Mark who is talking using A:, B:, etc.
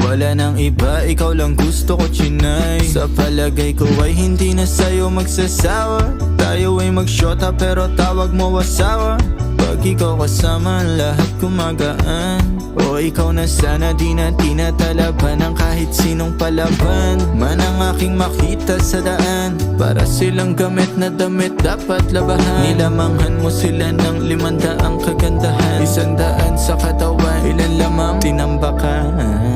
A: Wala nang iba, ikaw lang gusto ko, chinay. Sa palagay ko ay hindi na sa'yo magsasawa. Tayo ay magsyota pero tawag mo asawa. Pag ikaw kasama, lahat gumagaan. O ikaw na sana, di na tinatalaban ng kahit sinong palaban man ang aking makita sa daan. Para silang gamit na damit dapat labahan. Nilamanghan mo sila ng 500 kagandahan. 100 sa katawan, ilan lamang tinambakan.